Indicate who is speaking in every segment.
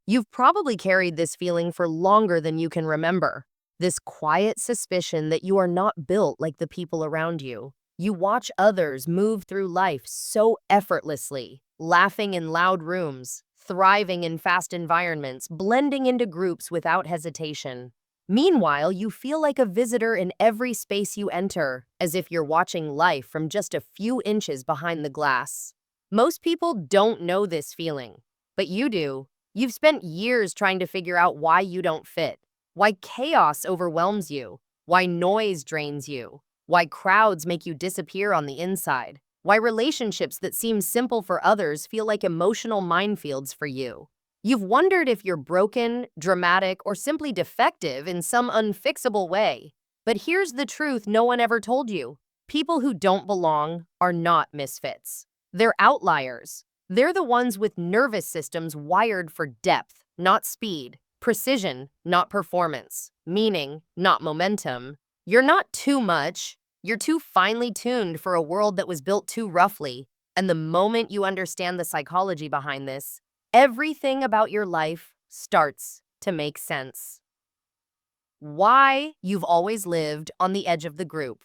Speaker 1: You've probably carried this feeling for longer than you can remember. This quiet suspicion that you are not built like the people around you. You watch others move through life so effortlessly, laughing in loud rooms, thriving in fast environments, blending into groups without hesitation. Meanwhile, you feel like a visitor in every space you enter, as if you're watching life from just a few inches behind the glass. Most people don't know this feeling, but you do. You've spent years trying to figure out why you don't fit, why chaos overwhelms you, why noise drains you, why crowds make you disappear on the inside, why relationships that seem simple for others feel like emotional minefields for you. You've wondered if you're broken, dramatic, or simply defective in some unfixable way. But here's the truth no one ever told you. People who don't belong are not misfits. They're outliers. They're the ones with nervous systems wired for depth, not speed, precision, not performance, meaning, not momentum. You're not too much. You're too finely tuned for a world that was built too roughly. And the moment you understand the psychology behind this, everything about your life starts to make sense. Why you've always lived on the edge of the group.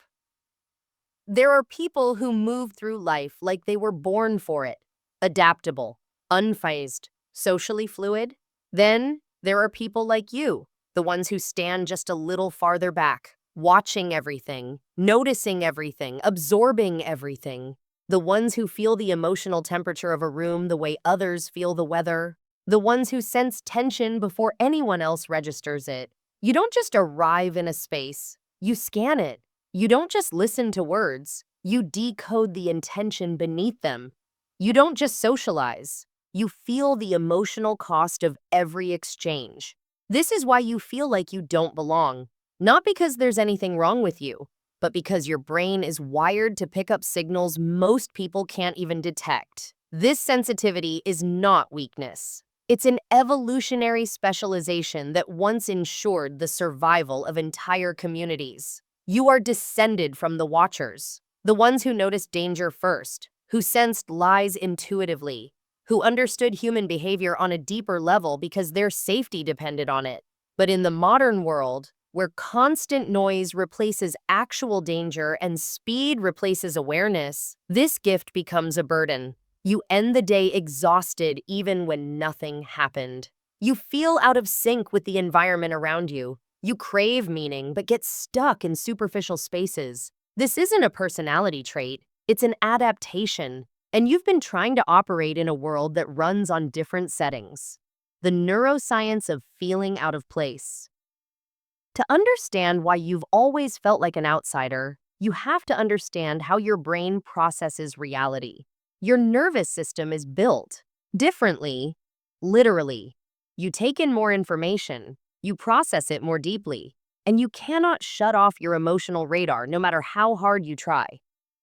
Speaker 1: There are people who move through life like they were born for it, adaptable, unfazed, socially fluid. Then there are people like you, the ones who stand just a little farther back, watching everything, noticing everything, absorbing everything. The ones who feel the emotional temperature of a room the way others feel the weather. The ones who sense tension before anyone else registers it. You don't just arrive in a space, you scan it. You don't just listen to words, you decode the intention beneath them. You don't just socialize, you feel the emotional cost of every exchange. This is why you feel like you don't belong, not because there's anything wrong with you, but because your brain is wired to pick up signals most people can't even detect. This sensitivity is not weakness. It's an evolutionary specialization that once ensured the survival of entire communities. You are descended from the watchers, the ones who noticed danger first, who sensed lies intuitively, who understood human behavior on a deeper level because their safety depended on it. But in the modern world, where constant noise replaces actual danger and speed replaces awareness, this gift becomes a burden. You end the day exhausted even when nothing happened. You feel out of sync with the environment around you. You crave meaning, but get stuck in superficial spaces. This isn't a personality trait, it's an adaptation, and you've been trying to operate in a world that runs on different settings. The neuroscience of feeling out of place. To understand why you've always felt like an outsider, you have to understand how your brain processes reality. Your nervous system is built differently, literally. You take in more information, you process it more deeply, and you cannot shut off your emotional radar no matter how hard you try.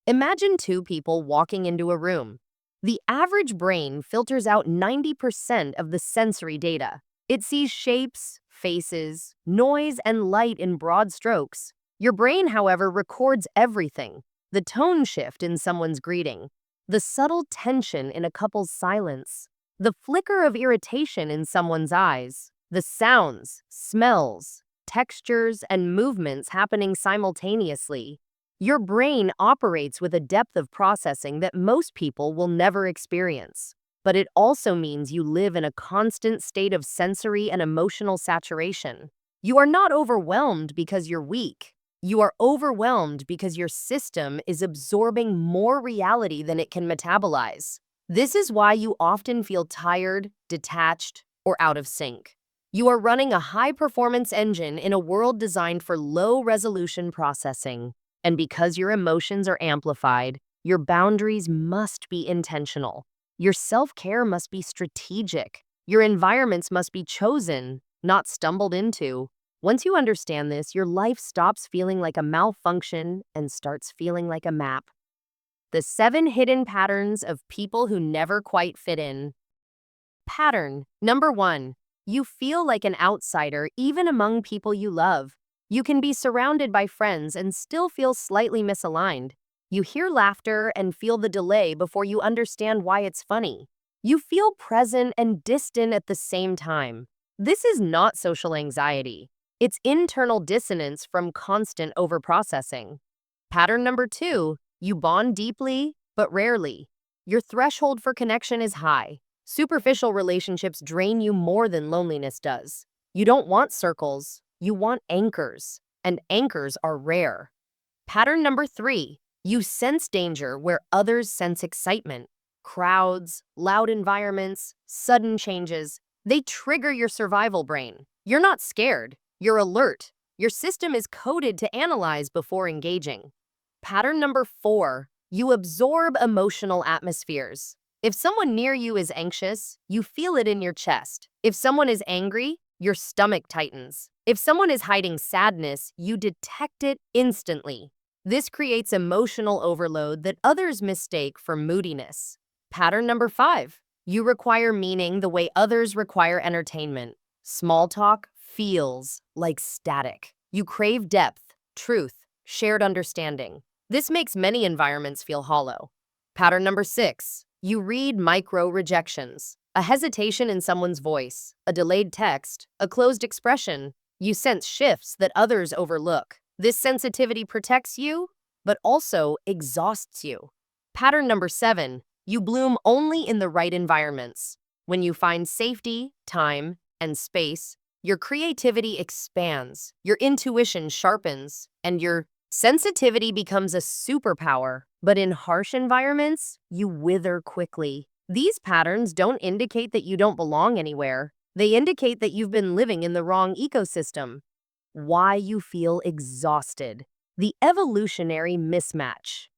Speaker 1: Imagine two people walking into a room. The average brain filters out 90% of the sensory data. It sees shapes, faces, noise, and light in broad strokes. Your brain, however, records everything: the tone shift in someone's greeting, the subtle tension in a couple's silence, the flicker of irritation in someone's eyes, the sounds, smells, textures, and movements happening simultaneously. Your brain operates with a depth of processing that most people will never experience. But it also means you live in a constant state of sensory and emotional saturation. You are not overwhelmed because you're weak. You are overwhelmed because your system is absorbing more reality than it can metabolize. This is why you often feel tired, detached, or out of sync. You are running a high-performance engine in a world designed for low-resolution processing. And because your emotions are amplified, your boundaries must be intentional. Your self-care must be strategic. Your environments must be chosen, not stumbled into. Once you understand this, your life stops feeling like a malfunction and starts feeling like a map. The 7 hidden patterns of people who never quite fit in. Pattern number 1. You feel like an outsider even among people you love. You can be surrounded by friends and still feel slightly misaligned. You hear laughter and feel the delay before you understand why it's funny. You feel present and distant at the same time. This is not social anxiety. It's internal dissonance from constant overprocessing. Pattern number 2, you bond deeply, but rarely. Your threshold for connection is high. Superficial relationships drain you more than loneliness does. You don't want circles, you want anchors, and anchors are rare. Pattern number 3, you sense danger where others sense excitement. Crowds, loud environments, sudden changes, they trigger your survival brain. You're not scared, you're alert. Your system is coded to analyze before engaging. Pattern number 4, you absorb emotional atmospheres. If someone near you is anxious, you feel it in your chest. If someone is angry, your stomach tightens. If someone is hiding sadness, you detect it instantly. This creates emotional overload that others mistake for moodiness. Pattern number 5, you require meaning the way others require entertainment. Small talk feels like static. You crave depth, truth, shared understanding. This makes many environments feel hollow. Pattern number 6, you read micro rejections. A hesitation in someone's voice, a delayed text, a closed expression. You sense shifts that others overlook. This sensitivity protects you, but also exhausts you. Pattern number 7, you bloom only in the right environments. When you find safety, time, and space, your creativity expands, your intuition sharpens, and your sensitivity becomes a superpower. But in harsh environments, you wither quickly. These patterns don't indicate that you don't belong anywhere. They indicate that you've been living in the wrong ecosystem. Why you feel exhausted. The evolutionary mismatch.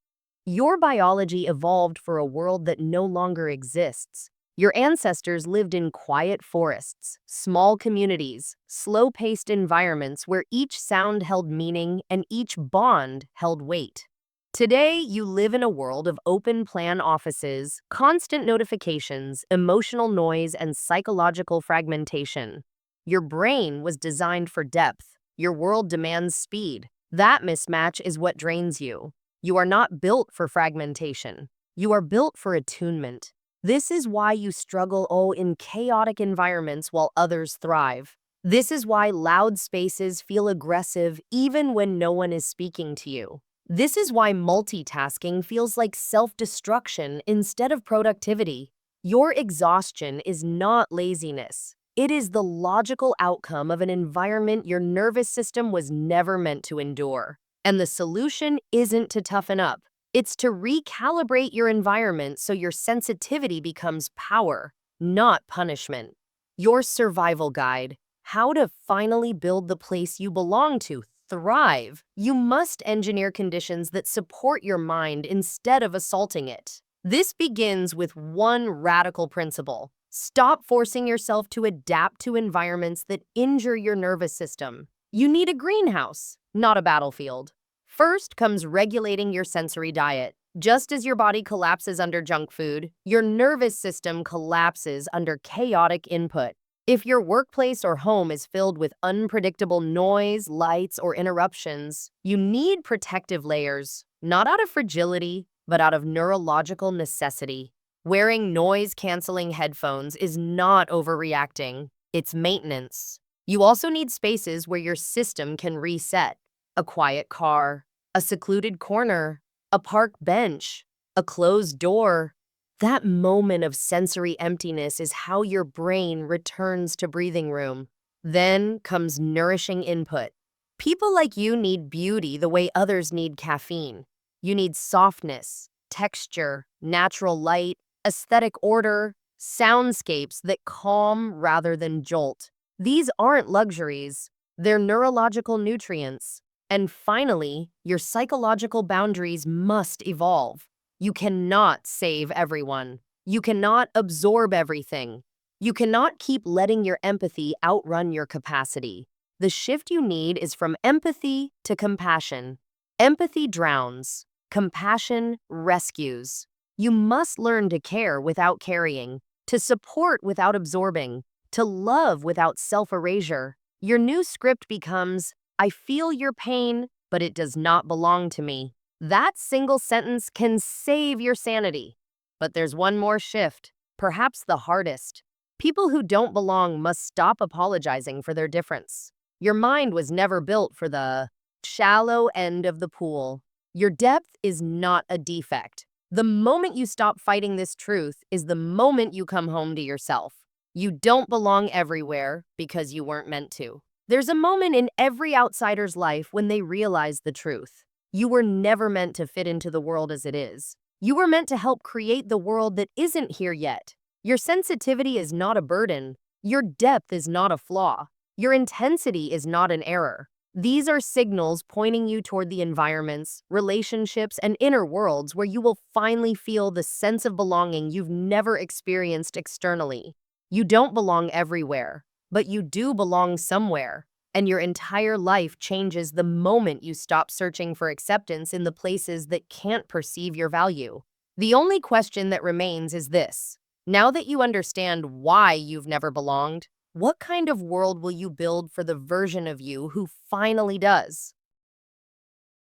Speaker 1: Your biology evolved for a world that no longer exists. Your ancestors lived in quiet forests, small communities, slow-paced environments where each sound held meaning and each bond held weight. Today, you live in a world of open-plan offices, constant notifications, emotional noise, and psychological fragmentation. Your brain was designed for depth. Your world demands speed. That mismatch is what drains you. You are not built for fragmentation. You are built for attunement. This is why you struggle in chaotic environments while others thrive. This is why loud spaces feel aggressive even when no one is speaking to you. This is why multitasking feels like self-destruction instead of productivity. Your exhaustion is not laziness. It is the logical outcome of an environment your nervous system was never meant to endure. And the solution isn't to toughen up. It's to recalibrate your environment so your sensitivity becomes power, not punishment. Your survival guide, how to finally build the place you belong to, thrive. You must engineer conditions that support your mind instead of assaulting it. This begins with one radical principle. Stop forcing yourself to adapt to environments that injure your nervous system. You need a greenhouse, not a battlefield. First comes regulating your sensory diet. Just as your body collapses under junk food, your nervous system collapses under chaotic input. If your workplace or home is filled with unpredictable noise, lights, or interruptions, you need protective layers, not out of fragility, but out of neurological necessity. Wearing noise-canceling headphones is not overreacting, it's maintenance. You also need spaces where your system can reset. A quiet car, a secluded corner, a park bench, a closed door. That moment of sensory emptiness is how your brain returns to breathing room. Then comes nourishing input. People like you need beauty the way others need caffeine. You need softness, texture, natural light, aesthetic order, soundscapes that calm rather than jolt. These aren't luxuries, they're neurological nutrients. And finally, your psychological boundaries must evolve. You cannot save everyone. You cannot absorb everything. You cannot keep letting your empathy outrun your capacity. The shift you need is from empathy to compassion. Empathy drowns. Compassion rescues. You must learn to care without carrying, to support without absorbing, to love without self-erasure. Your new script becomes, I feel your pain, but it does not belong to me. That single sentence can save your sanity. But there's one more shift. perhaps the hardest. People who don't belong must stop apologizing for their difference. Your mind was never built for the shallow end of the pool. Your depth is not a defect. The moment you stop fighting this truth is the moment you come home to yourself. You don't belong everywhere because you weren't meant to. There's a moment in every outsider's life when they realize the truth. You were never meant to fit into the world as it is. You were meant to help create the world that isn't here yet. Your sensitivity is not a burden. Your depth is not a flaw. Your intensity is not an error. These are signals pointing you toward the environments, relationships, and inner worlds where you will finally feel the sense of belonging you've never experienced externally. You don't belong everywhere, but you do belong somewhere. And your entire life changes the moment you stop searching for acceptance in the places that can't perceive your value. The only question that remains is this. Now that you understand why you've never belonged, what kind of world will you build for the version of you who finally does?